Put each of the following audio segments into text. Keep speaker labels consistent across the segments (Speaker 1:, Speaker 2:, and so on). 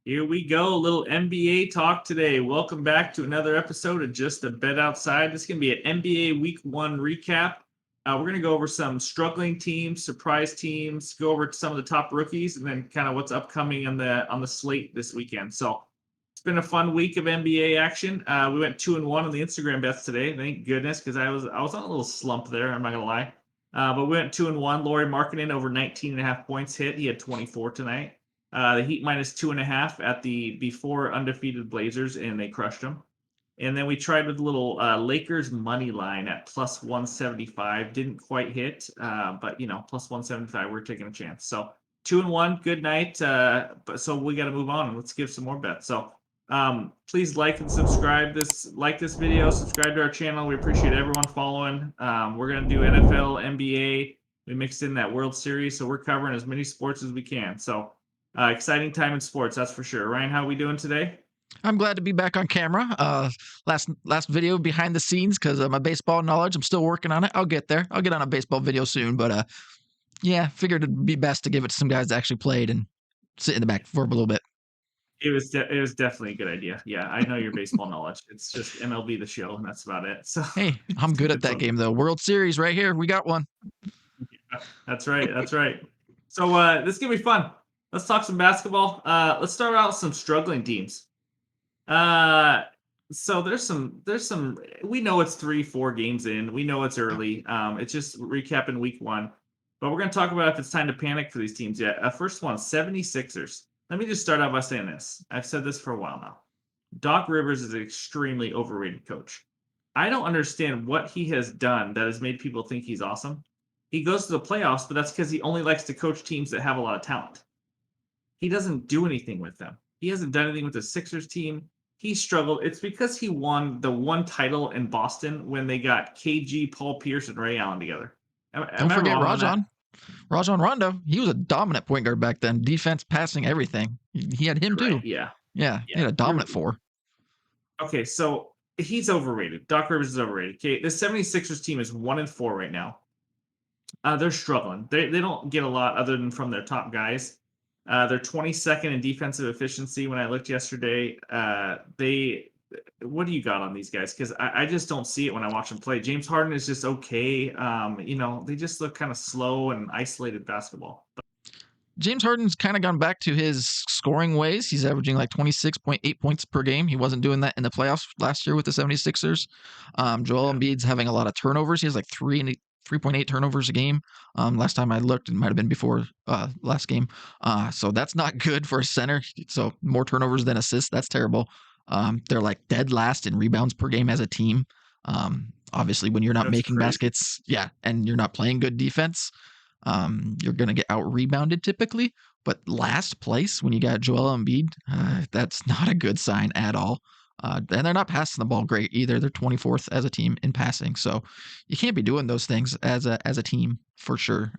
Speaker 1: Here we go, a little NBA talk today. Welcome back to another episode of Just a Bet Outside. This is going to be an NBA Week 1 recap. We're going to go over some struggling teams, surprise teams, go over some of the top rookies, and then kind of what's upcoming on the slate this weekend. So it's been a fun week of NBA action. We went 2-1 on the Instagram bets today. Thank goodness, because I was on a little slump there. I'm not gonna lie, but we went 2-1. Lauri Markkanen over 19.5 points hit. He had 24 tonight. The Heat minus 2.5 at the before undefeated Blazers, and they crushed them. And then we tried with a little Lakers money line at plus 175. Didn't quite hit, but plus 175. We're taking a chance. So 2-1, good night. But so we got to move on and let's give some more bets. So please like and subscribe like this video, subscribe to our channel. We appreciate everyone following. We're gonna do NFL, NBA. We mixed in that World Series, so we're covering as many sports as we can. So exciting time in sports, that's for sure. Ryan, how are we doing today?
Speaker 2: I'm glad to be back on camera. Last video behind the scenes because of my baseball knowledge. I'm still working on it. I'll get there. I'll get on a baseball video soon. But yeah, figured it'd be best to give it to some guys that actually played and sit in the back for a little bit.
Speaker 1: It was definitely a good idea. Yeah, I know your baseball knowledge. It's just MLB the show, and that's about it. So
Speaker 2: Hey, I'm good at that game though. World Series right here. We got one.
Speaker 1: That's right. That's right. So this is gonna be fun. Let's talk some basketball. Let's start out with some struggling teams. So there's some. We know it's 3-4 games in. We know it's early. It's just recapping week 1, but we're gonna talk about if it's time to panic for these teams yet. First one, 76ers. Let me just start out by saying this. I've said this for a while now. Doc Rivers is an extremely overrated coach. I don't understand what he has done that has made people think he's awesome. He goes to the playoffs, but that's because he only likes to coach teams that have a lot of talent. He doesn't do anything with them. He hasn't done anything with the Sixers team. He struggled. It's because he won the one title in Boston when they got KG, Paul Pierce, and Ray Allen together.
Speaker 2: Don't forget Rajon. Rajon Rondo. He was a dominant point guard back then. Defense, passing, everything. He had him too.
Speaker 1: Yeah.
Speaker 2: He had a dominant 4.
Speaker 1: Okay, so he's overrated. Doc Rivers is overrated. Okay, the 76ers team is 1-4 right now. They're struggling. They don't get a lot other than from their top guys. They're 22nd in defensive efficiency. When I looked yesterday, what do you got on these guys? Because I just don't see it when I watch them play. James Harden is just okay. They just look kind of slow and isolated basketball.
Speaker 2: James Harden's kind of gone back to his scoring ways. He's averaging like 26.8 points per game. He wasn't doing that in the playoffs last year with the 76ers. Joel Embiid's having a lot of turnovers. He has like 3.8 turnovers a game. Last time I looked, it might have been before last game. So that's not good for a center. So more turnovers than assists. That's terrible. They're like dead last in rebounds per game as a team. Obviously, when you're not making baskets, and you're not playing good defense, you're going to get out rebounded typically. But last place when you got Joel Embiid, that's not a good sign at all. And they're not passing the ball great either. They're 24th as a team in passing. So you can't be doing those things as a team for sure.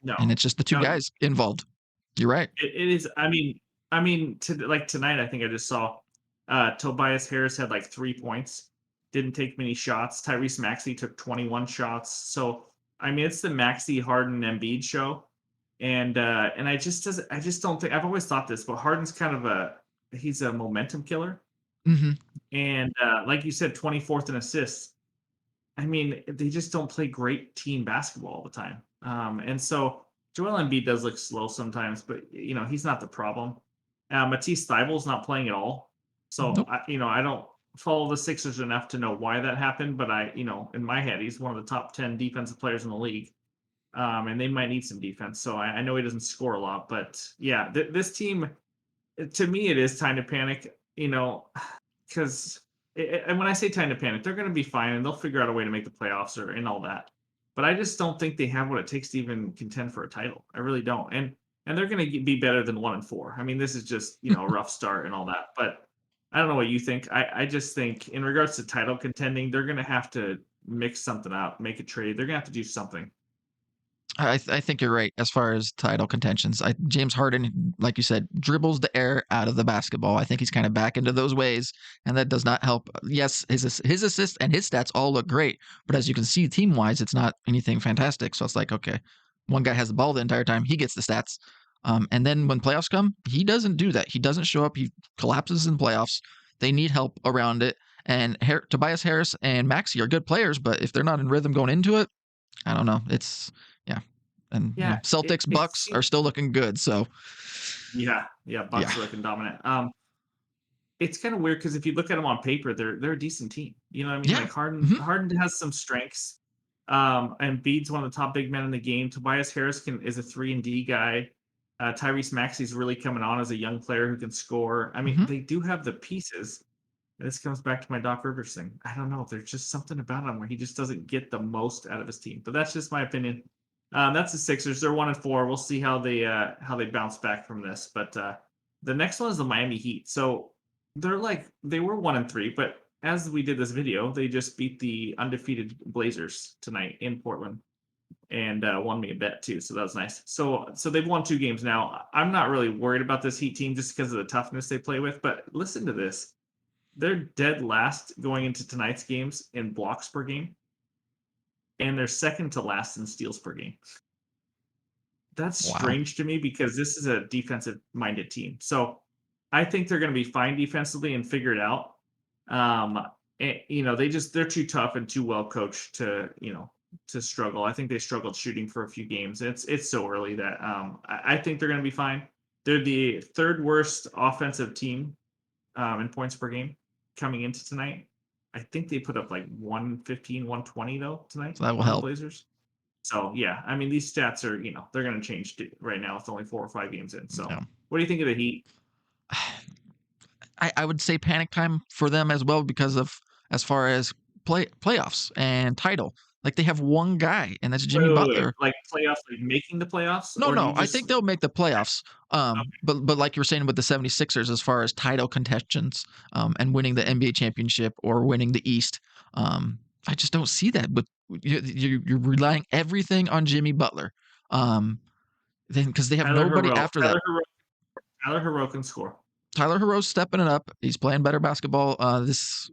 Speaker 1: No.
Speaker 2: And it's just the two guys involved. You're right.
Speaker 1: It is. I mean, like tonight, I think I just saw Tobias Harris had like 3 points. Didn't take many shots. Tyrese Maxey took 21 shots. So I mean, it's the Maxey, Harden, Embiid show, and I just don't think. I've always thought this, but Harden's kind of he's a momentum killer.
Speaker 2: Mm-hmm.
Speaker 1: And like you said, 24th in assists. I mean, they just don't play great team basketball all the time. And so Joel Embiid does look slow sometimes, but he's not the problem. Matisse Thybulle's not playing at all. So
Speaker 2: Nope.
Speaker 1: I don't follow the Sixers enough to know why that happened, but in my head, he's one of the top 10 defensive players in the league. And they might need some defense. So I know he doesn't score a lot, but yeah, this team, to me, it is time to panic, because and when I say time to panic, they're going to be fine and they'll figure out a way to make the playoffs and all that. But I just don't think they have what it takes to even contend for a title. I really don't. And they're going to be better than 1-4. I mean, this is just, a rough start and all that, but I don't know what you think. I just think in regards to title contending, they're going to have to mix something up, make a trade. They're going to have to do something.
Speaker 2: I think you're right as far as title contentions. James Harden, like you said, dribbles the air out of the basketball. I think he's kind of back into those ways, and that does not help. Yes, his assists and his stats all look great, but as you can see, team-wise, it's not anything fantastic. So it's like, okay, one guy has the ball the entire time. He gets the stats. And then when playoffs come, he doesn't do that. He doesn't show up. He collapses in playoffs. They need help around it. And Tobias Harris and Maxey are good players, but if they're not in rhythm going into it, I don't know. It's yeah. And
Speaker 1: Yeah,
Speaker 2: Celtics
Speaker 1: it
Speaker 2: Bucks are
Speaker 1: seems.
Speaker 2: still looking good. So
Speaker 1: Yeah,
Speaker 2: yeah,
Speaker 1: Bucks are looking dominant. It's kind of weird because if you look at them on paper, they're a decent team. You know what I mean?
Speaker 2: yeah,
Speaker 1: Like Harden
Speaker 2: hmm
Speaker 1: Harden has some strengths. And Bede's one of the top big men in the game. Tobias Harris is a 3-and-D guy. Tyrese Maxey's really coming on as a young player who can score. I mean,
Speaker 2: hmm
Speaker 1: they do have the pieces. This comes back to my Doc Rivers thing. I don't know. There's just something about him where he just doesn't get the most out of his team. But that's just my opinion. That's the Sixers. They're 1-4. We'll see how they bounce back from this. But the next one is the Miami Heat. So they were 1-3, but as we did this video, they just beat the undefeated Blazers tonight in Portland and won me a bet too. So that was nice. So they've won 2 games now. I'm not really worried about this Heat team just because of the toughness they play with. But listen to this. They're dead last going into tonight's games in blocks per game, and they're second to last in steals per game. That's
Speaker 2: wow.
Speaker 1: strange to me because this is a defensive-minded team. So I think they're going to be fine defensively and figure it out. They're too tough and too well coached to struggle. I think they struggled shooting for a few games. It's so early that I think they're going to be fine. They're the third worst offensive team in points per game coming into tonight. I think they put up like 115, 120 though tonight
Speaker 2: So that will
Speaker 1: on the
Speaker 2: help.
Speaker 1: Blazers. So yeah, I mean these stats are they're going to change right now. It's only 4 or 5 games in. So
Speaker 2: Yeah.
Speaker 1: what do you think of the Heat?
Speaker 2: I would say panic time for them as well because of as far as playoffs and title. Like they have one guy, and that's Jimmy
Speaker 1: Wait.
Speaker 2: Butler.
Speaker 1: Like playoffs, like making the playoffs,
Speaker 2: No,
Speaker 1: or do
Speaker 2: no,
Speaker 1: you
Speaker 2: I
Speaker 1: just
Speaker 2: think they'll make the playoffs.
Speaker 1: okay?
Speaker 2: But like you were saying with the 76ers, as far as title contentions, and winning the NBA championship or winning the East, I just don't see that. But you're relying everything on Jimmy Butler, then because they have
Speaker 1: Tyler
Speaker 2: nobody
Speaker 1: Hero,
Speaker 2: after that.
Speaker 1: Tyler Hero can score.
Speaker 2: Tyler Herro's stepping it up. He's playing better basketball this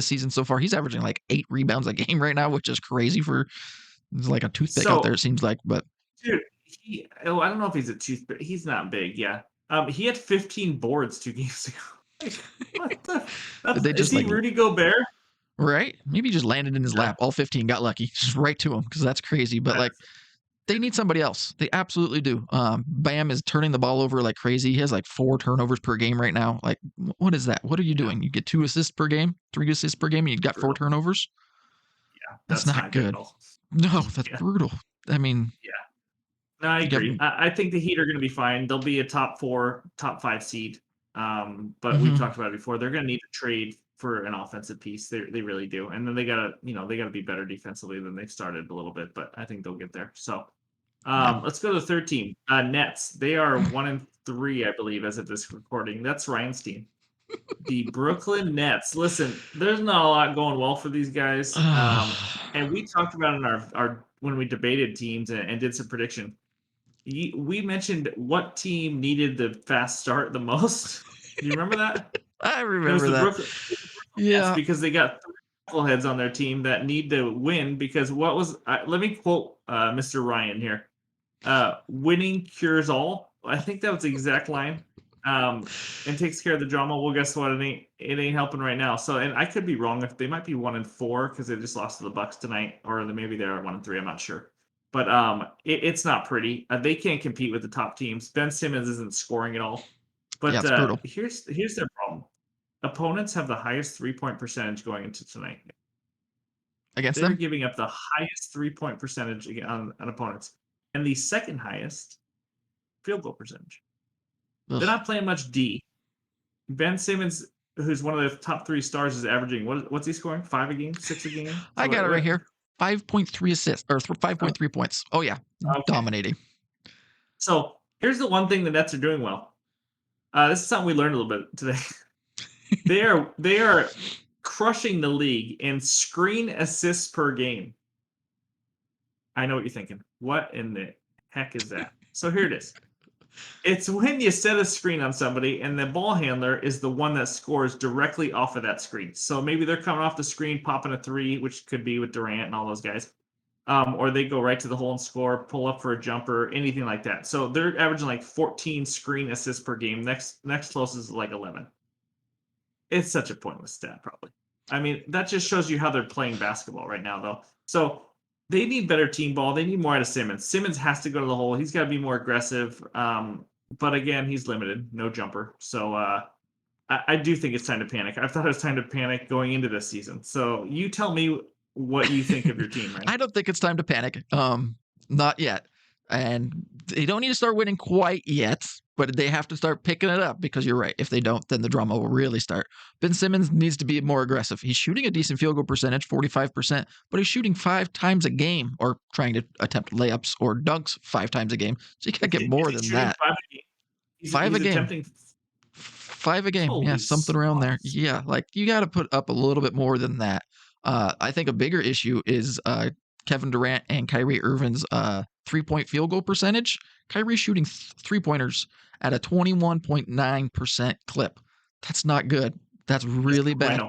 Speaker 2: season so far. He's averaging like 8 rebounds a game right now, which is crazy for it's like a toothpick out there,
Speaker 1: So,
Speaker 2: it seems like. But
Speaker 1: dude, I don't know if he's a tooth, but he's not big. Yeah. He had 15 boards 2 games ago. Like, what the?
Speaker 2: did they
Speaker 1: Is
Speaker 2: just
Speaker 1: he
Speaker 2: like
Speaker 1: Rudy Gobert?
Speaker 2: right? Maybe he just landed in his
Speaker 1: Yeah.
Speaker 2: lap. All 15 got lucky, just right to him because that's crazy. But like they need somebody else. They absolutely do. Bam is turning the ball over like crazy. He has like 4 turnovers per game right now. Like, what is that? What are you
Speaker 1: Yeah,
Speaker 2: doing? You get 2 assists per game, 3 assists per game, and you got 4
Speaker 1: brutal.
Speaker 2: turnovers.
Speaker 1: Yeah,
Speaker 2: That's
Speaker 1: that's
Speaker 2: not
Speaker 1: not good at
Speaker 2: good.
Speaker 1: all.
Speaker 2: No, that's
Speaker 1: Yeah,
Speaker 2: brutal. I mean,
Speaker 1: yeah. No, I
Speaker 2: you got
Speaker 1: agree. I think the Heat are going to be fine. They'll be a top 4, top 5 seed. But we've
Speaker 2: mhm.
Speaker 1: talked about it before. They're going to need to trade for an offensive piece. They really do. And then they gotta be better defensively than they've started a little bit. But I think they'll get there. So
Speaker 2: Yeah.
Speaker 1: let's go to the third team. Nets. They are 1-3, I believe, as of this recording. That's Ryan's team. The Brooklyn Nets. Listen, there's not a lot going well for these guys. And we talked about in our when we debated teams and did some prediction. We mentioned what team needed the fast start the most. Do you remember that?
Speaker 2: I
Speaker 1: And it was
Speaker 2: remember
Speaker 1: the
Speaker 2: that.
Speaker 1: Brooklyn Nets
Speaker 2: Yeah.
Speaker 1: because they got 3 knuckleheads on their team that need to win. Because let me quote Mr. Ryan here. Winning cures all. I think that was the exact line. And takes care of the drama. Well, guess what? It ain't helping right now. So, and I could be wrong. If they might be 1-4 because they just lost to the Bucks tonight, or maybe they're 1-3. I'm not sure. But it's not pretty. They can't compete with the top teams. Ben Simmons isn't scoring at all.
Speaker 2: Yeah,
Speaker 1: But
Speaker 2: it's brutal.
Speaker 1: here's their problem. Opponents have the highest 3-point percentage going into tonight.
Speaker 2: Against
Speaker 1: They're
Speaker 2: them?
Speaker 1: giving up the highest 3-point percentage on opponents, and the second highest field goal percentage. They're
Speaker 2: Ugh.
Speaker 1: not playing much D. Ben Simmons, who's one of the top 3 stars, is averaging what's he scoring? 5 a game, 6 a game.
Speaker 2: I
Speaker 1: So
Speaker 2: got it right here. 5.3 assists or 5.3 points. Oh yeah,
Speaker 1: okay.
Speaker 2: dominating.
Speaker 1: So here's the one thing the Nets are doing well. This is something we learned a little bit today. They are crushing the league in screen assists per game. I know what you're thinking. What in the heck is that? So here it is. It's when you set a screen on somebody and the ball handler is the one that scores directly off of that screen. So maybe they're coming off the screen, popping a 3, which could be with Durant and all those guys. or they go right to the hole and score, pull up for a jumper, anything like that. So they're averaging like 14 screen assists per game. Next closest is like 11. It's such a pointless stat, probably. I mean, that just shows you how they're playing basketball right now, though. So they need better team ball. They need more out of Simmons. Simmons has to go to the hole. He's got to be more aggressive. But again, he's limited, no jumper. So I do think it's time to panic. I thought it was time to panic going into this season. So you tell me what you think of your team, right?
Speaker 2: I don't think it's time to panic. Not yet. And they don't need to start winning quite yet, but they have to start picking it up because you're right. If they don't, then the drama will really start. Ben Simmons needs to be more aggressive. He's shooting a decent field goal percentage, 45%, but he's shooting 5 times a game or trying to attempt layups or dunks 5 times a game. So you got to get more than that.
Speaker 1: 5 a game?
Speaker 2: Five a
Speaker 1: He's
Speaker 2: game.
Speaker 1: attempting
Speaker 2: 5 a game. Yeah,
Speaker 1: Holy
Speaker 2: something around there.
Speaker 1: smokes.
Speaker 2: Yeah, like you got to put up a little bit more than that. I think a bigger issue is Kevin Durant and Kyrie Irving's 3-point field goal percentage. Kyrie's shooting 3-pointers at a 21.9% clip. That's not good. That's really
Speaker 1: I
Speaker 2: bad.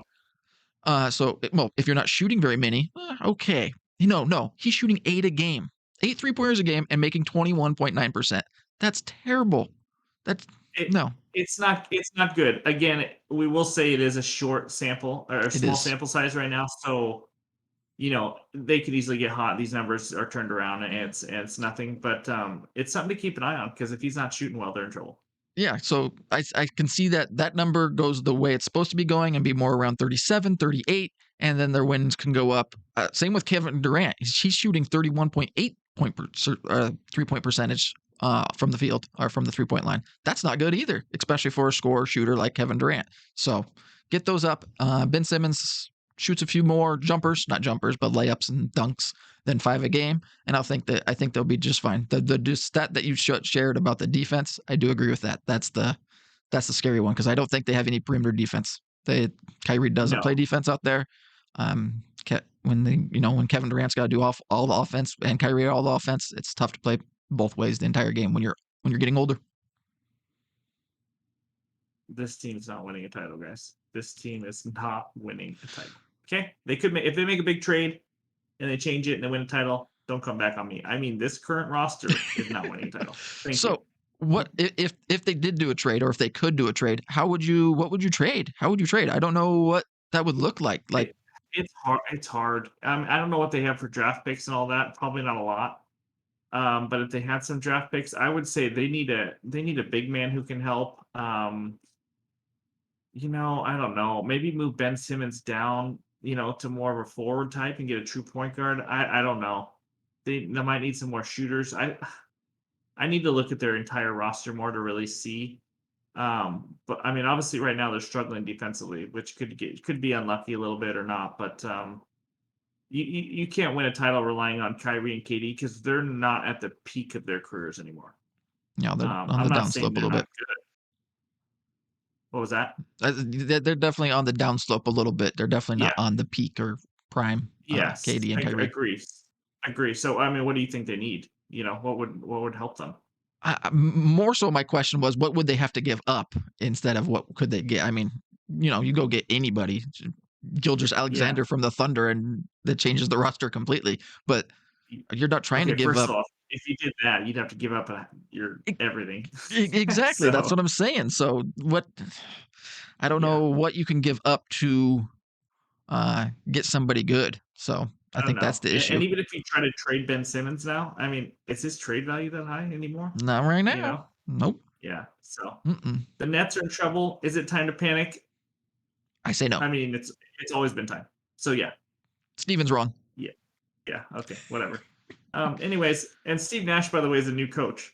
Speaker 1: know.
Speaker 2: So, well, if you're not shooting very many, okay. No, he's shooting 8 a game. 8 3-pointers a game and making 21.9%. That's terrible. That's no.
Speaker 1: It's not good. Again, we will say it is a short sample or a small
Speaker 2: is.
Speaker 1: sample size right now. So, they could easily get hot. These numbers are turned around and it's nothing. But it's something to keep an eye on because if he's not shooting well, they're in trouble.
Speaker 2: Yeah, so I can see that number goes the way it's supposed to be going and be more around 37, 38, and then their wins can go up. Same with Kevin Durant. He's shooting 31.8 3-point percentage from the field or from the 3-point line. That's not good either, especially for a scorer shooter like Kevin Durant. So get those up. Ben Simmons shoots a few more jumpers, not jumpers, but layups and dunks than 5 a game, and I think they'll be just fine. The stat that you shared about the defense, I do agree with that. That's the scary one because I don't think they have any perimeter defense. Kyrie doesn't play defense out there. When Kevin Durant's got to do all the offense and Kyrie all the offense, it's tough to play both ways the entire game when you're getting older.
Speaker 1: This team's not winning a title, guys. This team is not winning a title. Okay, they could if they make a big trade and they change it and they win a title. Don't come back on me. I mean, this current roster is not winning a title. Thank you.
Speaker 2: What if they did do a trade or if they could do a trade? What would you trade? How would you trade? I don't know what that would look like. Like
Speaker 1: it's hard. It's hard. I don't know what they have for draft picks and all that. Probably not a lot. But if they had some draft picks, I would say they need a big man who can help. I don't know. Maybe move Ben Simmons down, to more of a forward type and get a true point guard. I don't know. They might need some more shooters. I need to look at their entire roster more to really see. But I mean, obviously, right now they're struggling defensively, which could be unlucky a little bit or not. But you can't win a title relying on Kyrie and KD because they're not at the peak of their careers anymore.
Speaker 2: Yeah, they're on the downslope a little bit.
Speaker 1: Good. What was that?
Speaker 2: They're definitely on the downslope a little bit. They're definitely not on the peak or prime.
Speaker 1: Yes,
Speaker 2: KD and Kyrie.
Speaker 1: I agree. So, I mean, what do you think they need? What would help them?
Speaker 2: More so, my question was, what would they have to give up instead of what could they get? I mean, you go get anybody, Gilgeous-Alexander from the Thunder, and that changes the roster completely. But you're not trying to give
Speaker 1: first
Speaker 2: up.
Speaker 1: Off, if you did that, you'd have to give up your everything.
Speaker 2: Exactly. That's what I'm saying. So what? I don't know what you can give up to get somebody good. So I think that's the issue.
Speaker 1: And even if you try to trade Ben Simmons now, I mean, is his trade value that high anymore?
Speaker 2: Not right now. Nope.
Speaker 1: Yeah. So the Nets are in trouble. Is it time to panic?
Speaker 2: I say no.
Speaker 1: I mean, it's always been time. So yeah.
Speaker 2: Steven's wrong.
Speaker 1: Yeah. Okay. Whatever. Anyways, and Steve Nash, by the way, is a new coach.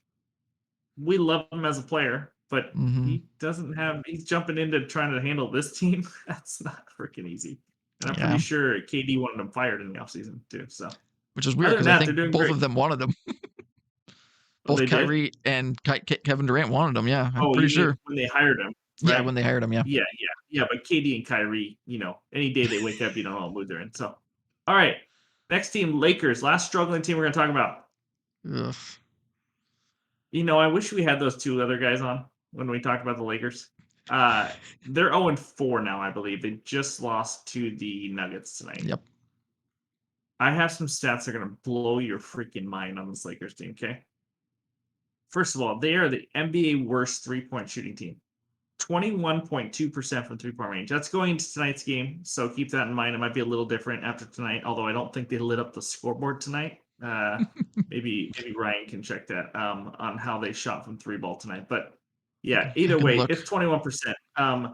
Speaker 1: We love him as a player, but he doesn't have. He's jumping into trying to handle this team. That's not freaking easy. And I'm pretty sure KD wanted him fired in the offseason too. So,
Speaker 2: which is weird because I think both of them wanted him. Both Kyrie and Kevin Durant wanted him. Yeah, I'm pretty sure
Speaker 1: when they hired him.
Speaker 2: Right? Yeah, when they hired him. Yeah.
Speaker 1: But KD and Kyrie, any day they wake up, you don't know what mood they're in. So, all right, next team, Lakers. Last struggling team we're gonna talk about.
Speaker 2: Ugh.
Speaker 1: I wish we had those two other guys on when we talked about the Lakers. They're 0-4 now, I believe. They just lost to the Nuggets tonight.
Speaker 2: Yep.
Speaker 1: I have some stats that are going to blow your freaking mind on this Lakers team, okay? First of all, they are the NBA worst three-point shooting team. 21.2% from three-point range. That's going into tonight's game, so keep that in mind. It might be a little different after tonight, although I don't think they lit up the scoreboard tonight. Maybe Ryan can check that on how they shot from three ball tonight. But yeah,
Speaker 2: I
Speaker 1: either
Speaker 2: can
Speaker 1: way,
Speaker 2: look.
Speaker 1: it's 21%.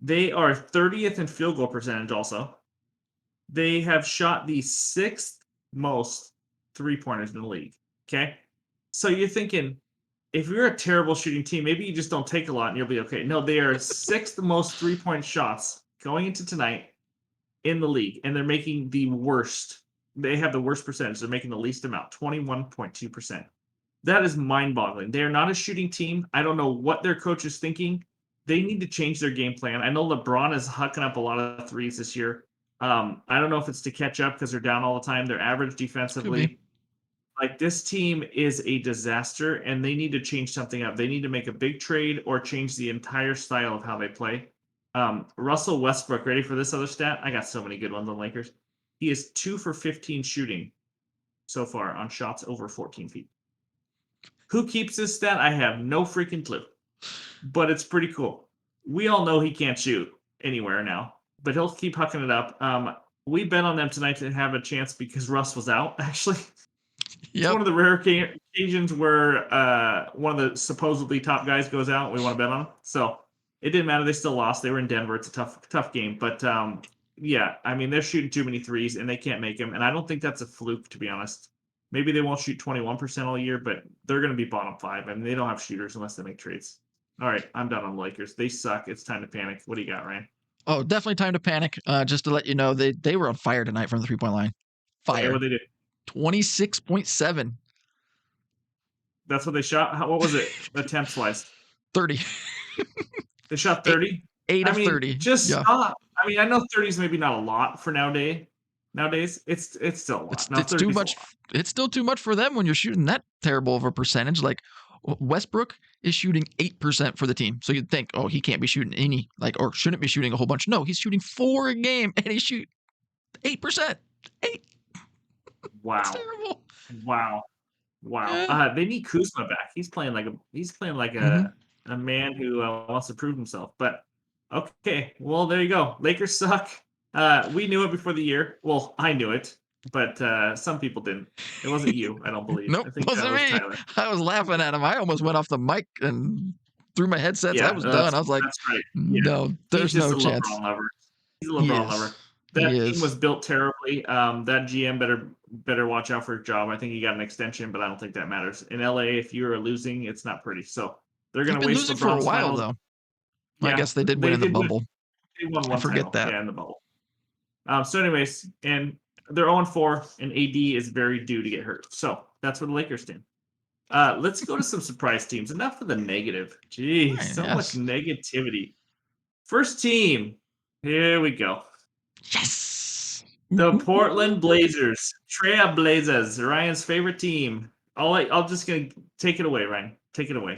Speaker 1: They are 30th in field goal percentage also. They have shot the sixth most three-pointers in the league. Okay. So you're thinking, if you're a terrible shooting team, maybe you just don't take a lot and you'll be okay. No, they are sixth most three-point shots going into tonight in the league, and they're making the worst. They have the worst percentage. They're making the least amount, 21.2%. That is mind-boggling. They are not a shooting team. I don't know what their coach is thinking. They need to change their game plan. I know LeBron is hucking up a lot of threes this year. I don't know if it's to catch up because they're down all the time. They're average
Speaker 2: Could be.
Speaker 1: defensively. Like, this team is a disaster, and they need to change something up. They need to make a big trade or change the entire style of how they play. Russell Westbrook, ready for this other stat? I got so many good ones on Lakers. He is 2 for 15 shooting so far on shots over 14 feet. Who keeps this stat? I have no freaking clue, but it's pretty cool. We all know he can't shoot anywhere now, but he'll keep hucking it up. We bet on them tonight to have a chance because Russ was out, actually. It's one
Speaker 2: Yep.
Speaker 1: of the rare occasions where one of the supposedly top guys goes out. We want to bet on him. So it didn't matter. They still lost. They were in Denver. It's a tough game. But yeah, I mean, they're shooting too many threes and they can't make them. And I don't think that's a fluke, to be honest. Maybe they won't shoot 21% all year, but they're going to be bottom five. I mean, they don't have shooters unless they make trades. All right, I'm done on the Lakers. They suck. It's time to panic. What do you got, Ryan?
Speaker 2: Oh, definitely time to panic. Just to let you know, they were on fire tonight from the 3-point line.
Speaker 1: Okay,
Speaker 2: Fire.
Speaker 1: what they do?
Speaker 2: 26.7.
Speaker 1: That's what they shot. What was it? Attempts wise,
Speaker 2: 30.
Speaker 1: they shot
Speaker 2: Eight,
Speaker 1: 30.
Speaker 2: eight
Speaker 1: I
Speaker 2: of
Speaker 1: mean,
Speaker 2: 30.
Speaker 1: just
Speaker 2: Yeah.
Speaker 1: stop. I mean, I know 30 is maybe not a lot for nowadays. Nowadays, it's still a lot. No,
Speaker 2: It's too
Speaker 1: 30 is a
Speaker 2: much.
Speaker 1: lot.
Speaker 2: It's still too much for them when you're shooting that terrible of a percentage. Like Westbrook is shooting 8% for the team. So you'd think, oh, he can't be shooting any, like, or shouldn't be shooting a whole bunch. No, he's shooting 4 a game and he shoot 8%. 8. That's
Speaker 1: Wow,
Speaker 2: terrible.
Speaker 1: wow, wow.
Speaker 2: Yeah.
Speaker 1: They need Kuzma back. He's playing like
Speaker 2: Mm-hmm.
Speaker 1: a man who wants to prove himself. But okay, well there you go. Lakers suck. We knew it before the year. Well, I knew it, but some people didn't. It wasn't you, I don't believe.
Speaker 2: Nope,
Speaker 1: I think that
Speaker 2: wasn't
Speaker 1: was
Speaker 2: me.
Speaker 1: Tyler.
Speaker 2: I was laughing at him. I almost went off the mic and threw my headsets. I
Speaker 1: Yeah,
Speaker 2: was done. I was like,
Speaker 1: that's right. Yeah,
Speaker 2: no,
Speaker 1: he's
Speaker 2: there's
Speaker 1: just
Speaker 2: no
Speaker 1: a
Speaker 2: chance.
Speaker 1: LeBron lover. He's a
Speaker 2: He
Speaker 1: LeBron
Speaker 2: is.
Speaker 1: lover.
Speaker 2: He
Speaker 1: That team
Speaker 2: is.
Speaker 1: was built terribly. That GM better watch out for his job. I think he got an extension, but I don't think that matters. In LA, if you are losing, it's not pretty. So they're
Speaker 2: They've
Speaker 1: gonna
Speaker 2: been
Speaker 1: waste
Speaker 2: losing for a
Speaker 1: LeBron's
Speaker 2: while,
Speaker 1: finals.
Speaker 2: though. I
Speaker 1: Yeah,
Speaker 2: guess they did win
Speaker 1: they
Speaker 2: in the
Speaker 1: did win.
Speaker 2: bubble.
Speaker 1: They won
Speaker 2: I
Speaker 1: one
Speaker 2: forget
Speaker 1: title.
Speaker 2: that.
Speaker 1: Yeah, in the bubble. So, anyways, and they're 0-4, and AD is very due to get hurt. So that's what the Lakers did. Let's go to some surprise teams. Enough of the negative. Jeez,
Speaker 2: Right,
Speaker 1: so much
Speaker 2: yes.
Speaker 1: negativity. First team. Here we go.
Speaker 2: Yes.
Speaker 1: The Portland Blazers. Trail Blazers. Ryan's favorite team. I'll just gonna take it away, Ryan. Take it away.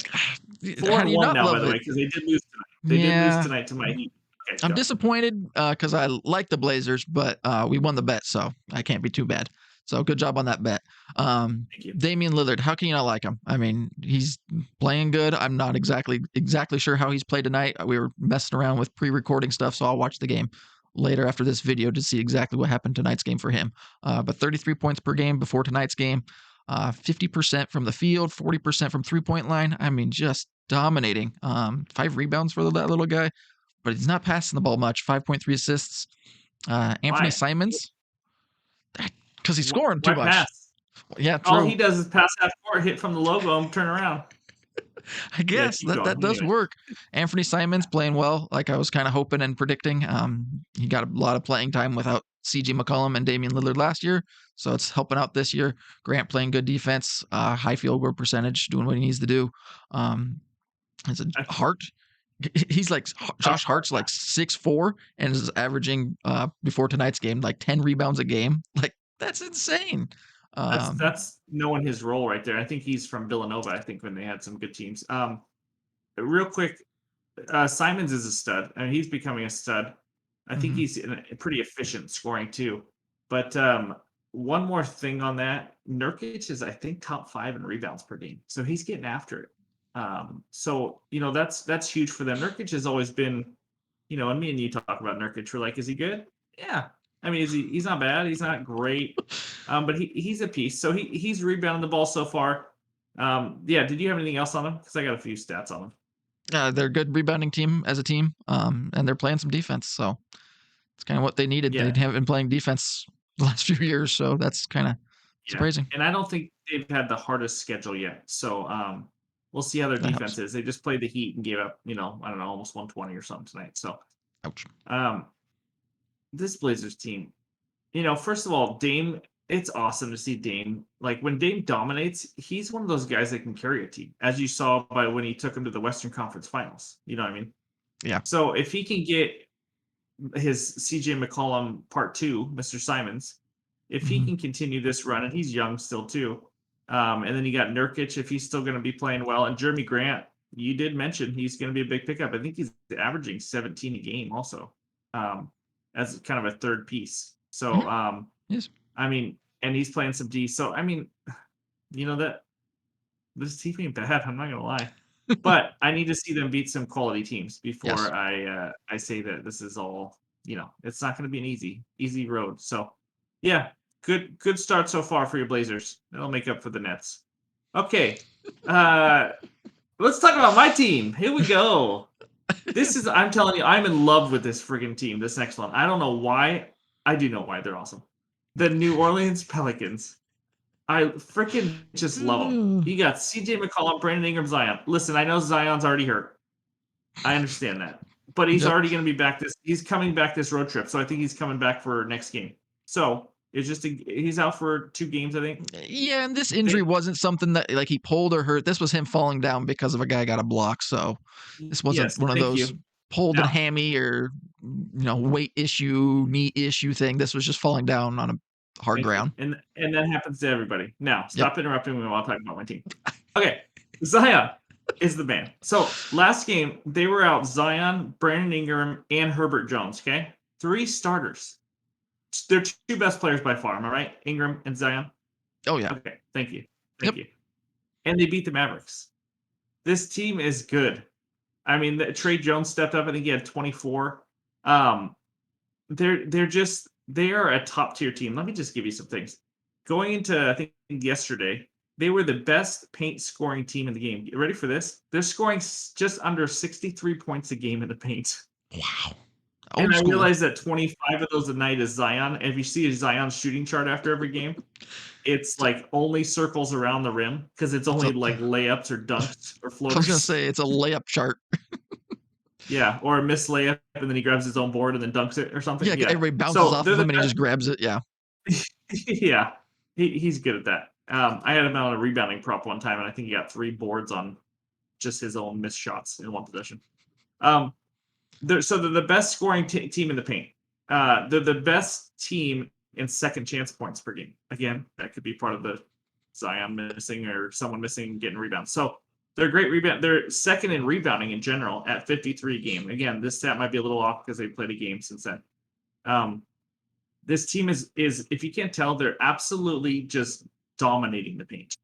Speaker 1: Four
Speaker 2: How
Speaker 1: and
Speaker 2: do you
Speaker 1: one
Speaker 2: not
Speaker 1: now, by
Speaker 2: love
Speaker 1: the way,
Speaker 2: it?
Speaker 1: because they did lose tonight. They did lose
Speaker 2: Yeah.
Speaker 1: tonight to my Heat. Okay,
Speaker 2: I'm
Speaker 1: go.
Speaker 2: disappointed because I like the Blazers, but we won the bet, so I can't be too bad. So good job on that bet.
Speaker 1: Thank you.
Speaker 2: Damian Lillard, how can you not like him? I mean, he's playing good. I'm not exactly sure how he's played tonight. We were messing around with pre-recording stuff, so I'll watch the game later after this video to see exactly what happened tonight's game for him. But 33 points per game before tonight's game, 50% from the field, 40% from three-point line. I mean, just dominating. 5 rebounds for that little guy, but he's not passing the ball much. 5.3 assists. Anthony
Speaker 1: Why?
Speaker 2: Simons, because he's scoring too
Speaker 1: Why
Speaker 2: much.
Speaker 1: pass?
Speaker 2: Yeah,
Speaker 1: All
Speaker 2: true.
Speaker 1: he does is pass half court, hit from the logo, and turn around.
Speaker 2: I
Speaker 1: Yeah,
Speaker 2: guess
Speaker 1: keep going.
Speaker 2: that does
Speaker 1: Anyways,
Speaker 2: work. Anthony Simons playing well, like I was kind of hoping and predicting. He got a lot of playing time without CJ McCollum and Damian Lillard last year, so it's helping out this year. Grant playing good defense, high field goal percentage, doing what he needs to do. It's a
Speaker 1: I,
Speaker 2: Hart. He's like Josh Hart's like 6'4" and is averaging before tonight's game like 10 rebounds a game. Like that's insane.
Speaker 1: that's knowing his role right there. I think he's from Villanova. I think when they had some good teams. Real quick, Simons is a stud. I mean, he's becoming a stud. I think
Speaker 2: Mhm.
Speaker 1: he's pretty efficient scoring too. But one more thing on that. Nurkic is, I think, top 5 in rebounds per game. So he's getting after it. So that's huge for them. Nurkic has always been, and me and you talk about Nurkic. We're like, is he good? Yeah. I mean, he's not bad. He's not great. But he's a piece. So he's rebounding the ball so far. Yeah. Did you have anything else on him? Because I got a few stats on him.
Speaker 2: They're a good rebounding team as a team, and they're playing some defense. So it's kind of what they needed.
Speaker 1: Yeah.
Speaker 2: They haven't been playing defense the last few years, so that's kind of surprising.
Speaker 1: And I don't think they've had the hardest schedule yet. So we'll see how their
Speaker 2: That
Speaker 1: defense
Speaker 2: helps.
Speaker 1: is. They just played the Heat and gave up, I don't know, almost 120 or something tonight. So
Speaker 2: Ouch.
Speaker 1: this Blazers team, first of all, Dame, it's awesome to see Dame. Like when Dame dominates, he's one of those guys that can carry a team, as you saw by when he took him to the Western Conference Finals. You know what I mean?
Speaker 2: Yeah.
Speaker 1: So if he can get his CJ McCollum part 2, Mr. Simons, if he can continue this run, and he's young still too, and then you got Nurkic if he's still going to be playing well, and Jeremy Grant, you did mention he's going to be a big pickup. I think he's averaging 17 a game also, as kind of a third piece. So
Speaker 2: Yes.
Speaker 1: I mean, and he's playing some D. So I mean, that this team ain't bad. I'm not gonna lie, but I need to see them beat some quality teams before
Speaker 2: Yes.
Speaker 1: I say that this is all. It's not going to be an easy road. So yeah, good start so far for your Blazers. That'll make up for the Nets. Okay, let's talk about my team. Here we go. I'm telling you, I'm in love with this friggin' team. This next one, I don't know why. I do know why they're awesome. The New Orleans Pelicans. I freaking just love them. You got CJ McCollum, Brandon Ingram, Zion. Listen, I know Zion's already hurt. I understand that. But he's
Speaker 2: Yep.
Speaker 1: already going to be back he's coming back this road trip. So I think he's coming back for next game. So it's just he's out for 2 games, I think.
Speaker 2: Yeah, and this injury wasn't something that like he pulled or hurt. This was him falling down because of a guy got a block. So this wasn't
Speaker 1: Yes,
Speaker 2: one of
Speaker 1: thank
Speaker 2: those
Speaker 1: you.
Speaker 2: pulled a
Speaker 1: Now,
Speaker 2: hammy or weight issue, knee issue thing. This was just falling down on a hard
Speaker 1: thank you.
Speaker 2: ground.
Speaker 1: And that happens to everybody. Now,
Speaker 2: Yep.
Speaker 1: stop interrupting me while I'm talking about my team. Okay, Zion is the man. So last game, they were out Zion, Brandon Ingram, and Herbert Jones, okay? 3 starters. They're 2 best players by far, am I right? Ingram and Zion?
Speaker 2: Oh yeah.
Speaker 1: Okay, thank you.
Speaker 2: Yep.
Speaker 1: Thank you. And they beat the Mavericks. This team is good. I mean, Trey Jones stepped up. I think he had 24. They are a top tier team. Let me just give you some things. Going into, I think yesterday, they were the best paint scoring team in the game. You ready for this? They're scoring just under 63 points a game in the paint.
Speaker 2: Wow.
Speaker 1: And
Speaker 2: Old
Speaker 1: I
Speaker 2: school.
Speaker 1: realize that 25 of those a night is Zion. And if you see a Zion shooting chart after every game, it's like only circles around the rim because it's only like layups or dunks or
Speaker 2: I was gonna
Speaker 1: floaters.
Speaker 2: say it's a layup chart.
Speaker 1: Yeah, or a missed layup and then he grabs his own board and then dunks it or something.
Speaker 2: Yeah,
Speaker 1: Yeah.
Speaker 2: everybody bounces
Speaker 1: So
Speaker 2: off
Speaker 1: they're
Speaker 2: of
Speaker 1: the
Speaker 2: him and he
Speaker 1: best.
Speaker 2: just grabs it. Yeah.
Speaker 1: Yeah, he's good at that. I had him on a rebounding prop one time, and I think he got 3 boards on just his own missed shots in one possession. They're the best scoring team in the paint. They're the best team in second chance points per game. Again, that could be part of the Zion missing or someone missing getting rebounds. So they're great rebound. They're second in rebounding in general at 53 a game. Again, this stat might be a little off because they played a game since then. This team is if you can't tell, they're absolutely just dominating the paint.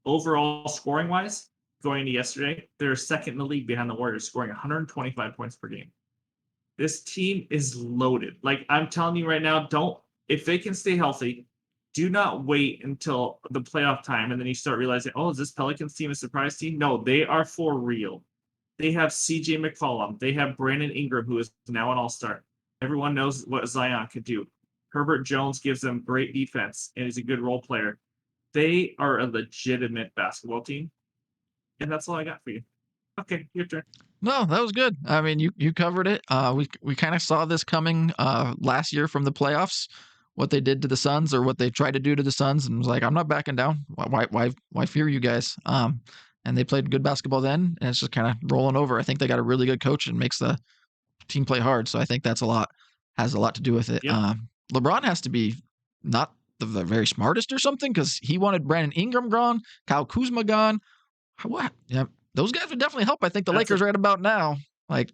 Speaker 1: Overall scoring wise, going into yesterday, they're second in the league behind the Warriors, scoring 125 points per game. This team is loaded. Like I'm telling you right now, if they can stay healthy, do not wait until the playoff time and then you start realizing, oh, is this Pelicans team a surprise team? No, they are for real. They have CJ McCollum. They have Brandon Ingram, who is now an all-star. Everyone knows what Zion could do. Herbert Jones gives them great defense and is a good role player. They are a legitimate basketball team. And that's all I got for you. Okay, your turn.
Speaker 2: No, that was good. I mean, you covered it. We kind of saw this coming last year from the playoffs, what they did to the Suns or what they tried to do to the Suns, and was like, I'm not backing down. Why fear you guys? And they played good basketball then, and it's just kind of rolling over. I think they got a really good coach and makes the team play hard. So I think has a lot to do with it.
Speaker 1: Yep.
Speaker 2: LeBron has to be not the very smartest or something because he wanted Brandon Ingram gone, Kyle Kuzma gone. What? Yeah, those guys would definitely help. I think the Lakers right about now. Like,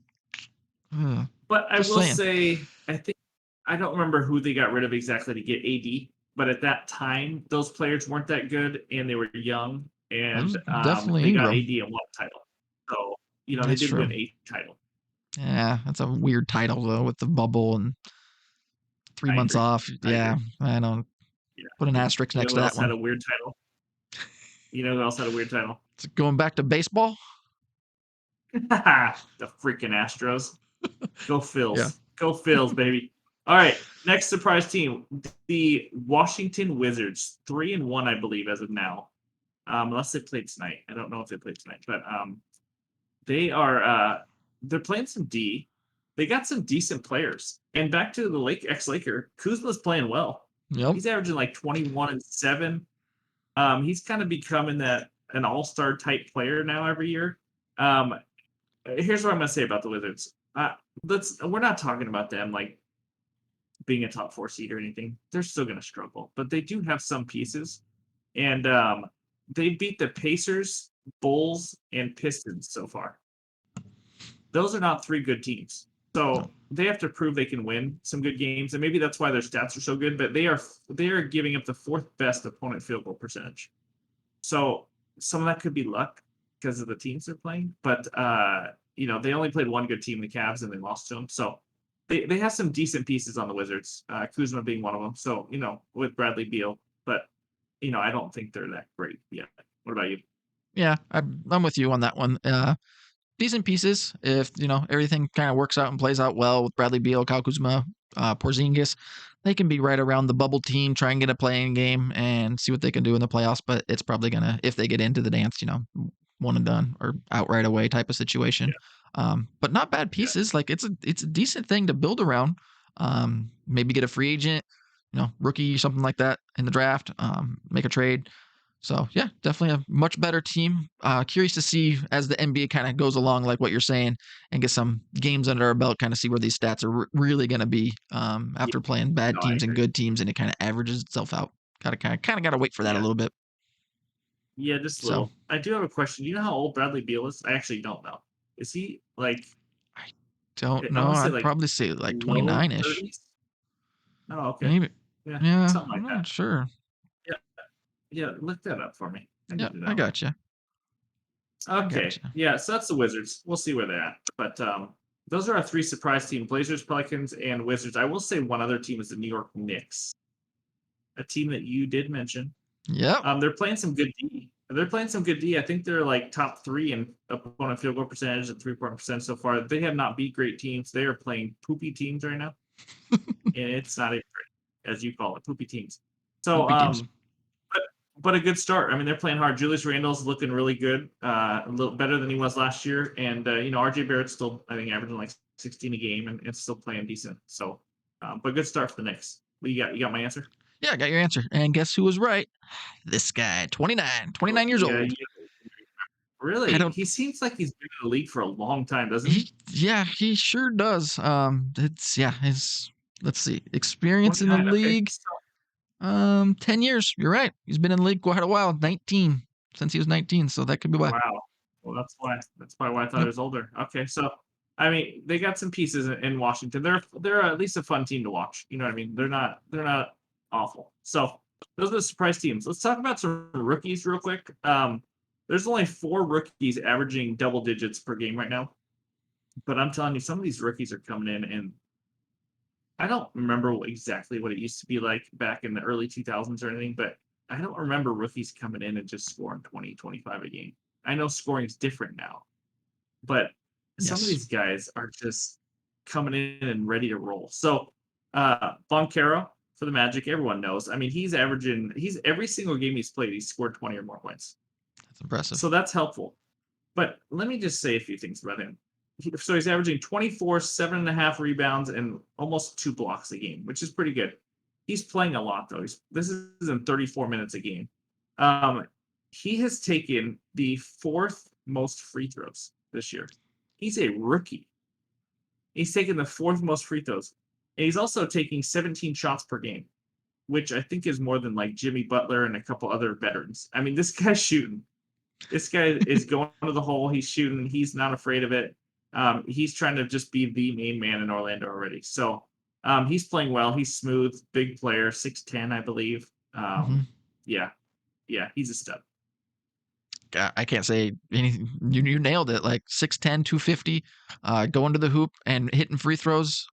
Speaker 1: but I
Speaker 2: just
Speaker 1: will
Speaker 2: saying.
Speaker 1: say, I don't remember who they got rid of exactly to get AD. but at that time, those players weren't that good, and they were young,
Speaker 2: That was
Speaker 1: and
Speaker 2: definitely
Speaker 1: they got
Speaker 2: Ingram.
Speaker 1: AD and won a title. So they
Speaker 2: That's
Speaker 1: did
Speaker 2: true.
Speaker 1: win a title.
Speaker 2: Yeah, that's a weird title though with the bubble and 3
Speaker 1: I
Speaker 2: months
Speaker 1: agree.
Speaker 2: off.
Speaker 1: I agree.
Speaker 2: Yeah, I don't
Speaker 1: Yeah.
Speaker 2: put an asterisk
Speaker 1: You know
Speaker 2: next
Speaker 1: who
Speaker 2: to that
Speaker 1: else had
Speaker 2: one.
Speaker 1: a weird title? You know who else had a weird title?
Speaker 2: So going back to baseball.
Speaker 1: The freaking Astros. Go
Speaker 2: Yeah.
Speaker 1: Phils. Go Phils, baby. All right. Next surprise team, the Washington Wizards. 3-1, I believe, as of now. Unless they played tonight. I don't know if they played tonight, but they are they're playing some D. They got some decent players. And back to the ex-Laker, Kuzma's playing well.
Speaker 2: Yep.
Speaker 1: He's averaging like 21 and 7. He's kind of becoming an all-star type player now every year. Here's what I'm gonna say about the Wizards. We're not talking about them like being a top 4 seed or anything. They're still gonna struggle, but they do have some pieces, and they beat the Pacers, Bulls, and Pistons so far. Those are not 3 good teams.
Speaker 2: No.
Speaker 1: So they have to prove they can win some good games, and maybe that's why their stats are so good. But they are giving up the 4th best opponent field goal percentage. So some of that could be luck because of the teams they're playing. But they only played one good team, the Cavs, and they lost to them. So they have some decent pieces on the Wizards. Kuzma being one of them. So with Bradley Beal, but I don't think they're that great yet. What about you?
Speaker 2: Yeah, I'm with you on that one. Decent pieces if everything kind of works out and plays out well with Bradley Beal, Kyle Kuzma, Porzingis. They can be right around the bubble team, try and get a playing game and see what they can do in the playoffs. But it's probably gonna, if they get into the dance, one and done or out right away type of situation.
Speaker 1: Yeah,
Speaker 2: But not bad
Speaker 1: yeah,
Speaker 2: pieces. Like it's a decent thing to build around. Maybe get a free agent, rookie, something like that in the draft. Make a trade. So yeah, definitely a much better team. Curious to see as the NBA kind of goes along, like what you're saying, and get some games under our belt, kind of see where these stats are really going to be
Speaker 1: yeah.
Speaker 2: after playing bad
Speaker 1: No, I
Speaker 2: teams and
Speaker 1: agree.
Speaker 2: good teams, and it kind of averages itself out. Got to got to wait for that a
Speaker 1: Yeah,
Speaker 2: little bit.
Speaker 1: yeah, just a
Speaker 2: So
Speaker 1: little. I do have a question. Do you know how old Bradley Beal is? I actually don't know. Is he like?
Speaker 2: I don't
Speaker 1: I
Speaker 2: know.
Speaker 1: want to say
Speaker 2: I'd
Speaker 1: like
Speaker 2: probably say like
Speaker 1: low
Speaker 2: 29 ish,
Speaker 1: 30s. Oh, okay.
Speaker 2: maybe.
Speaker 1: Yeah,
Speaker 2: Yeah,
Speaker 1: something
Speaker 2: I'm
Speaker 1: like that.
Speaker 2: not sure.
Speaker 1: Yeah, yeah. Look that up for me. I
Speaker 2: Yeah,
Speaker 1: need to
Speaker 2: I
Speaker 1: know.
Speaker 2: got you. I got
Speaker 1: Okay.
Speaker 2: you.
Speaker 1: Yeah, so that's the Wizards. We'll see where they're at. But those are our 3 surprise team: Blazers, Pelicans, and Wizards. I will say one other team is the New York Knicks, a team that you did mention.
Speaker 2: Yep.
Speaker 1: They're playing some good D. They're playing some good D. I think they're like top 3 in opponent field goal percentage and 3-point percent so far. They have not beat great teams. They are playing poopy teams right now, and it's not even great, as you call it, poopy teams. So,
Speaker 2: Poopy teams.
Speaker 1: but a good start. I mean, they're playing hard. Julius Randle's looking really good, a little better than he was last year, and RJ Barrett's still, I think, averaging like 16 a game, and it's still playing decent. So, but good start for the Knicks. What you got? You got my answer?
Speaker 2: Yeah, I got your answer. And guess who was right? This guy, 29 years
Speaker 1: Yeah,
Speaker 2: old.
Speaker 1: yeah.
Speaker 2: I
Speaker 1: Really?
Speaker 2: don't
Speaker 1: He seems like he's been in the league for a long time, doesn't he?
Speaker 2: he sure does. It's yeah, his let's see, experience in the
Speaker 1: 29. Okay.
Speaker 2: league. 10 years. You're right. He's been in the league quite a while. 19 since he was 19, so that could be why.
Speaker 1: Wow. Well, that's probably why I thought he
Speaker 2: Yep.
Speaker 1: was older. Okay, so I mean, they got some pieces in Washington. They're at least a fun team to watch. You know what I mean? They're not awful. So those are the surprise teams. Let's talk about some rookies real quick. There's only 4 rookies averaging double digits per game right now, but I'm telling you, some of these rookies are coming in, and I don't remember exactly what it used to be like back in the early 2000s or anything, but I don't remember rookies coming in and just scoring 20, 25 a game. I know scoring is different now, but some of
Speaker 2: Yes.
Speaker 1: these guys are just coming in and ready to roll. So, Boncaro for the Magic, everyone knows. I mean, he's every single game he's played, he's scored 20 or more points.
Speaker 2: That's impressive.
Speaker 1: So that's helpful. But let me just say a few things about him. So he's averaging 24, 7.5 rebounds, and almost 2 blocks a game, which is pretty good. He's playing a lot, though. This is in 34 minutes a game. Um, he has taken the 4th most free throws this year. He's a rookie. He's taken the 4th most free throws. And he's also taking 17 shots per game, which I think is more than like Jimmy Butler and a couple other veterans. I mean, this guy's shooting. This guy is going to the hole. He's shooting. He's not afraid of it. He's trying to just be the main man in Orlando already. So He's playing well. He's smooth, big player, 6'10", I believe.
Speaker 2: Mhm.
Speaker 1: Yeah, yeah, he's a stud.
Speaker 2: I can't say anything. You nailed it. Like 6'10", 250, going to the hoop and hitting free throws,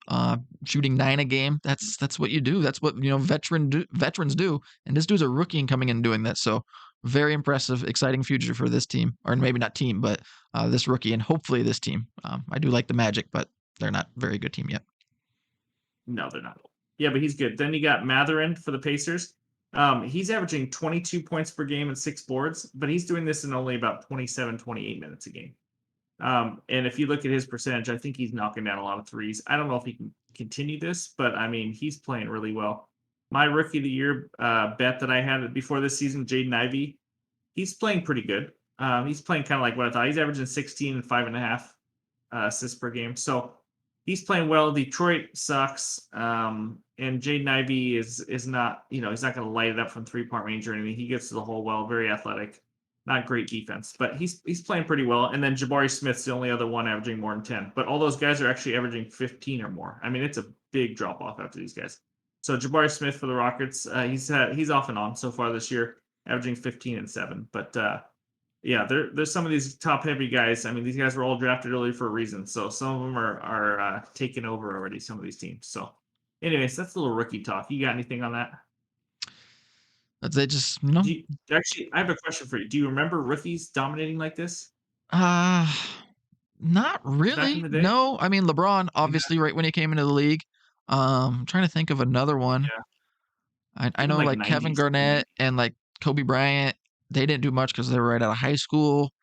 Speaker 2: shooting 9 a game. That's what you do. That's what veterans do. And this dude's a rookie and coming in and doing that. So very impressive, exciting future for this team, or maybe not team, but this rookie and hopefully this team. I do like the Magic, but they're not a very good team yet.
Speaker 1: No, they're not. Yeah, but he's good. Then you got Matherin for the Pacers. He's averaging 22 points per game and 6 boards, but he's doing this in only about 27, 28 minutes a game. And if you look at his percentage, I think he's knocking down a lot of threes. I don't know if he can continue this, but I mean, he's playing really well. My rookie of the year bet that I had before this season, Jaden Ivey, he's playing pretty good. He's playing kind of like what I thought. He's averaging 16 and 5.5 assists per game. So he's playing well. Detroit sucks. And Jaden Ivey is not, he's not going to light it up from 3-point range or anything. He gets to the hole well, very athletic, not great defense, but he's playing pretty well. And then Jabari Smith's the only other one averaging more than 10. But all those guys are actually averaging 15 or more. I mean, it's a big drop off after these guys. So Jabari Smith for the Rockets, he's off and on so far this year, averaging 15 and 7. But yeah, there's some of these top heavy guys. I mean, these guys were all drafted early for a reason. So some of them are taking over already. Some of these teams. So, anyways, that's a little rookie talk. You got anything on that?
Speaker 2: They just,
Speaker 1: Actually, I have a question for you. Do you remember rookies dominating like this
Speaker 2: uh, not
Speaker 1: back in
Speaker 2: really.
Speaker 1: the day?
Speaker 2: No, I mean LeBron,
Speaker 1: Yeah,
Speaker 2: obviously, right when he came into the league. I'm trying to think of another one.
Speaker 1: yeah.
Speaker 2: I
Speaker 1: Even
Speaker 2: know
Speaker 1: like
Speaker 2: like Kevin
Speaker 1: 90s, maybe
Speaker 2: Garnett
Speaker 1: 90s.
Speaker 2: and like Kobe Bryant, they didn't do much because they were right out of high school.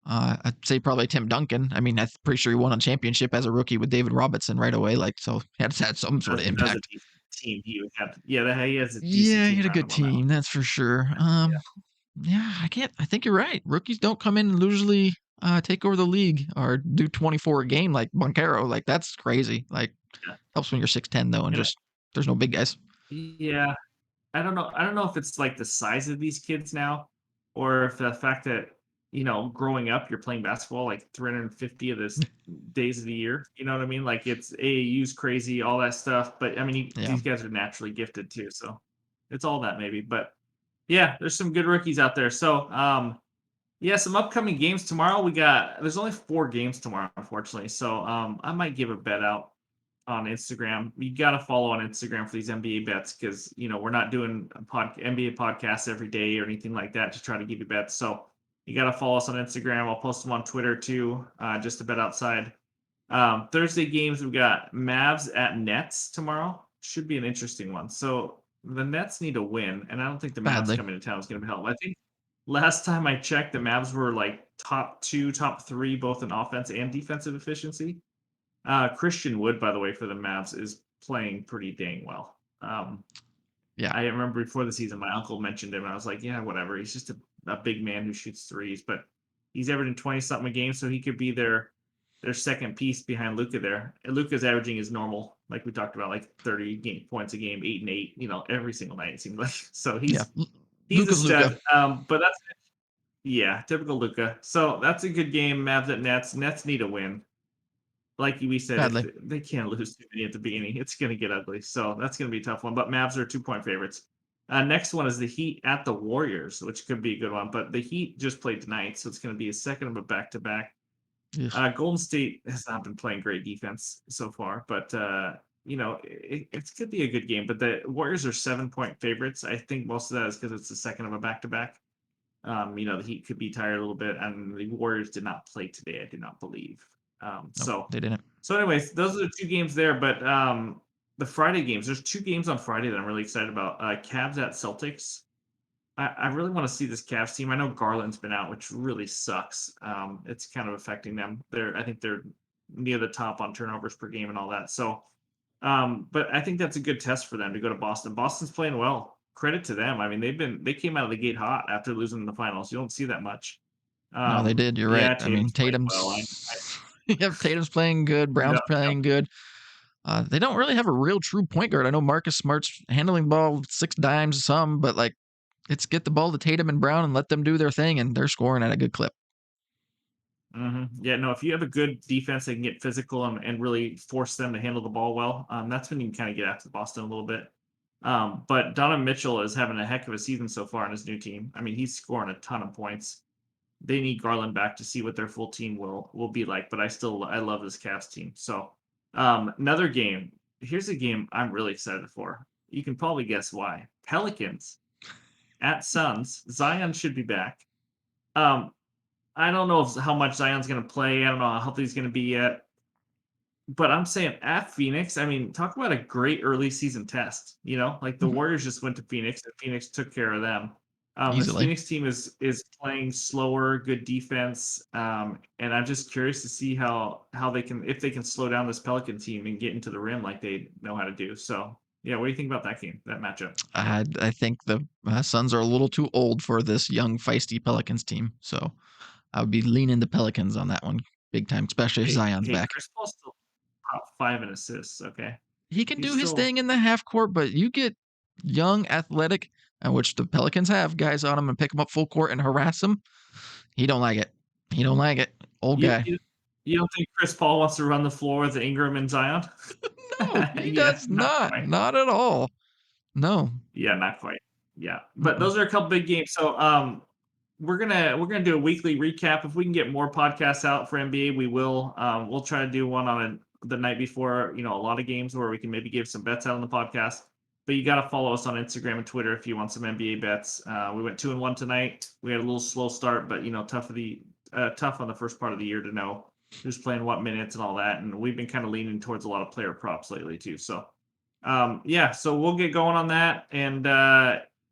Speaker 2: I'd say probably Tim Duncan. I mean, I'm pretty sure he won a championship as a rookie with David Robinson right away. Like, so he had some sort of
Speaker 1: That was a
Speaker 2: impact.
Speaker 1: decent team he had. Yeah, he has a decent
Speaker 2: Yeah, he
Speaker 1: team
Speaker 2: had a
Speaker 1: around
Speaker 2: good
Speaker 1: him on that one.
Speaker 2: team, that's for sure.
Speaker 1: Yeah.
Speaker 2: Yeah, I can't. I think you're right. Rookies don't come in and usually take over the league or do 24 a game like Moncaro. Like that's crazy. Like
Speaker 1: Yeah.
Speaker 2: helps when you're 6'10 though, and
Speaker 1: And
Speaker 2: just there's no big guys.
Speaker 1: yeah, I don't know. I don't know if it's like the size of these kids now, or if the fact that growing up, you're playing basketball like 350 of this days of the year. You know what I mean? Like it's AAU's crazy, all that stuff. But I mean,
Speaker 2: Yeah,
Speaker 1: these guys are naturally gifted too, so it's all that maybe. But yeah, there's some good rookies out there. So yeah, some upcoming games tomorrow. There's only 4 games tomorrow, unfortunately. So I might give a bet out on Instagram. You got to follow on Instagram for these NBA bets because we're not doing NBA podcasts every day or anything like that to try to give you bets. So you got to follow us on Instagram. I'll post them on Twitter too, just to bet outside. Thursday games, we got Mavs at Nets tomorrow. Should be an interesting one. So the Nets need a win, and I don't think the Mavs
Speaker 2: badly.
Speaker 1: coming to town is going to help. I think last time I checked, the Mavs were like top 2, top 3, both in offense and defensive efficiency. Christian Wood, by the way, for the Mavs is playing pretty dang well.
Speaker 2: Yeah,
Speaker 1: I remember before the season, my uncle mentioned him, and I was like, yeah, whatever. He's just a big man who shoots threes, but he's averaging 20 something a game, so he could be their second piece behind Luca there. And Luca's averaging his normal, like we talked about, like 30 points a game, 8 and 8, every single night it seems like. So
Speaker 2: yeah.
Speaker 1: he's a
Speaker 2: Luca's Luca.
Speaker 1: stud. But that's yeah, typical Luca. So that's a good game. Mavs at Nets. Nets need a win. Like we said, if
Speaker 2: Badly.
Speaker 1: they can't lose too many at the beginning, it's going to get ugly. So that's going to be a tough one. But Mavs are 2-point favorites. Next one is the Heat at the Warriors, which could be a good one. But the Heat just played tonight, so it's going to be a second of a back-to-back.
Speaker 2: Ugh.
Speaker 1: Golden State has not been playing great defense so far, but it could be a good game. But the Warriors are 7-point favorites. I think most of that is because it's the second of a back-to-back. The Heat could be tired a little bit, and the Warriors did not play today. I do not believe. Um,
Speaker 2: Nope,
Speaker 1: so
Speaker 2: they didn't.
Speaker 1: so, anyways, those are the 2 games there, but, the Friday games, there's 2 games on Friday that I'm really excited about. Cavs at Celtics. I really wanna see this Cavs team. I know Garland's been out, which really sucks. It's kind of affecting them. I think they're near the top on turnovers per game and all that. So, but I think that's a good test for them to go to Boston. Boston's playing well. Credit to them. I mean, they came out of the gate hot after losing in the finals. You don't see that much.
Speaker 2: No, they did. You're right.
Speaker 1: Yeah,
Speaker 2: I mean,
Speaker 1: Tatum's playing well. I
Speaker 2: Tatum's. Yep, Tatum's playing good.
Speaker 1: Yep,
Speaker 2: Brown's
Speaker 1: yep.
Speaker 2: playing good. They don't really have a real true point guard. I know Marcus Smart's handling the ball 6 dimes some, but like it's get the ball to Tatum and Brown and let them do their thing, and they're scoring at a good clip.
Speaker 1: Yeah, no, if you have a good defense that can get physical and really force them to handle the ball well, that's when you can kind of get after Boston a little bit. But Donovan Mitchell is having a heck of a season so far on his new team. I mean, he's scoring a ton of points. They need Garland back to see what their full team will be like. But I love this Cavs team. So another game. Here's a game I'm really excited for. You can probably guess why. Pelicans at Suns. Zion should be back. Um, I don't know how much Zion's going to play. I don't know how healthy he's going to be yet. But I'm saying at Phoenix, I mean, talk about a great early season test. Like the
Speaker 2: Mhm.
Speaker 1: Warriors just went to Phoenix, and Phoenix took care of them. This
Speaker 2: Easily.
Speaker 1: Phoenix team is playing slower, good defense, and I'm just curious to see how they can, if they can slow down this Pelican team and get into the rim like they know how to do. So yeah, what do you think about that game, that matchup?
Speaker 2: I think the Suns are a little too old for this young, feisty Pelicans team. So I would be leaning the Pelicans on that one big time, especially if Zion's
Speaker 1: Hey,
Speaker 2: back.
Speaker 1: Chris Paul's still top 5 in assists. Okay,
Speaker 2: He can
Speaker 1: he's
Speaker 2: do his
Speaker 1: still
Speaker 2: thing in the half court, but you get young, athletic, which the Pelicans have guys on him and pick him up full court and harass him. He don't like it. He don't like it. Old
Speaker 1: you.
Speaker 2: guy.
Speaker 1: You don't think Chris Paul wants to run the floor with Ingram and Zion?
Speaker 2: No, he
Speaker 1: Yeah,
Speaker 2: does
Speaker 1: not
Speaker 2: not.
Speaker 1: quite.
Speaker 2: Not at all. No.
Speaker 1: Yeah, not quite. Yeah, but
Speaker 2: Mm-mm.
Speaker 1: those are a couple big games. So, we're gonna do a weekly recap. If we can get more podcasts out for NBA, we will. We'll try to do one on the night before. A lot of games where we can maybe give some bets out on the podcast. But you got to follow us on Instagram and Twitter if you want some NBA bets. We went 2-1 tonight. We had a little slow start, but tough on the first part of the year to know who's playing what minutes and all that. And we've been kind of leaning towards a lot of player props lately too. So yeah, so we'll get going on that. And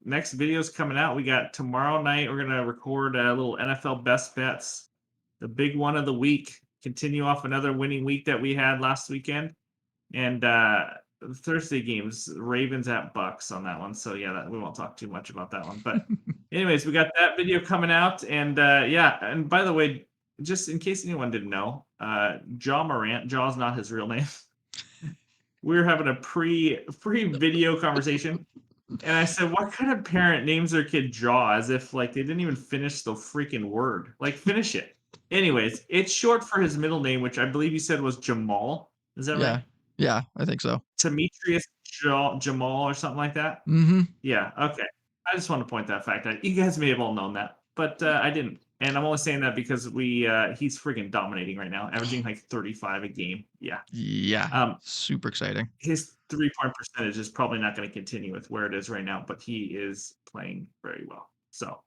Speaker 1: next video's coming out. We got tomorrow night. We're gonna record a little NFL best bets, the big one of the week. Continue off another winning week that we had last weekend. And Thursday games, Ravens at Bucks on that one. So yeah, we won't talk too much about that one. But anyways, we got that video coming out. And yeah, and by the way, just in case anyone didn't know, Jaw Morant, Jaw's not his real name. We were having a pre-video conversation, and I said, "What kind of parent names their kid Jaw as if like they didn't even finish the freaking word? Like finish it." Anyways, it's short for his middle name, which I believe you said was Jamal. Is that
Speaker 2: Yeah.
Speaker 1: right?
Speaker 2: Yeah, I think so.
Speaker 1: Demetrius Jamal or something like that.
Speaker 2: Mm-hmm.
Speaker 1: Yeah. Okay. I just want to point that fact out. You guys may have all known that, but I didn't. And I'm only saying that because he's freaking dominating right now, averaging like 35 a game. Yeah.
Speaker 2: Yeah.
Speaker 1: Um,
Speaker 2: Super exciting.
Speaker 1: his 3-point percentage is probably not going to continue with where it is right now, but he is playing very well. So,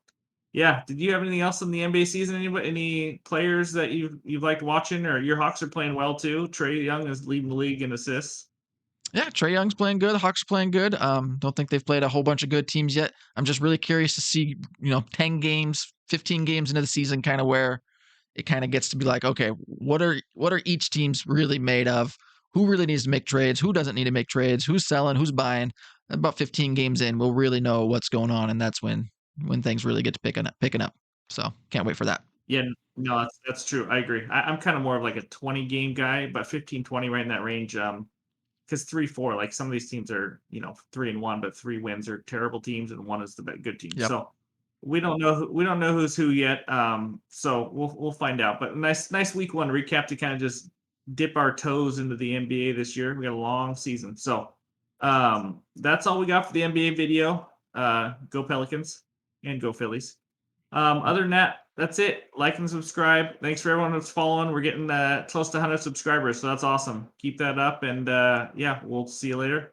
Speaker 1: yeah. Did you have anything else in the NBA season? Any players that you've liked watching, or your Hawks are playing well too? Trae Young is leading the league in assists.
Speaker 2: Yeah, Trae Young's playing good. Hawks playing good. Don't think they've played a whole bunch of good teams yet. I'm just really curious to see, 10 games, 15 games into the season, kind of where it kind of gets to be like, okay, what are each teams really made of? Who really needs to make trades? Who doesn't need to make trades? Who's selling? Who's buying? About 15 games in, we'll really know what's going on, and that's when things really get to picking up. So can't wait for that.
Speaker 1: Yeah, no, that's true. I agree. I'm kind of more of like a 20 game guy, but 15, 20 right in that range. Because 3-4, like some of these teams are 3-1, but 3 wins are terrible teams and one is the good team.
Speaker 2: Yep.
Speaker 1: So we don't know who's who yet. So we'll find out. But nice week 1 recap to kind of just dip our toes into the NBA this year. We got a long season. So that's all we got for the NBA video. Go Pelicans and go Phillies. Other than that, that's it. Like and subscribe. Thanks for everyone who's following. We're getting close to 100 subscribers, so that's awesome. Keep that up, and yeah, we'll see you later.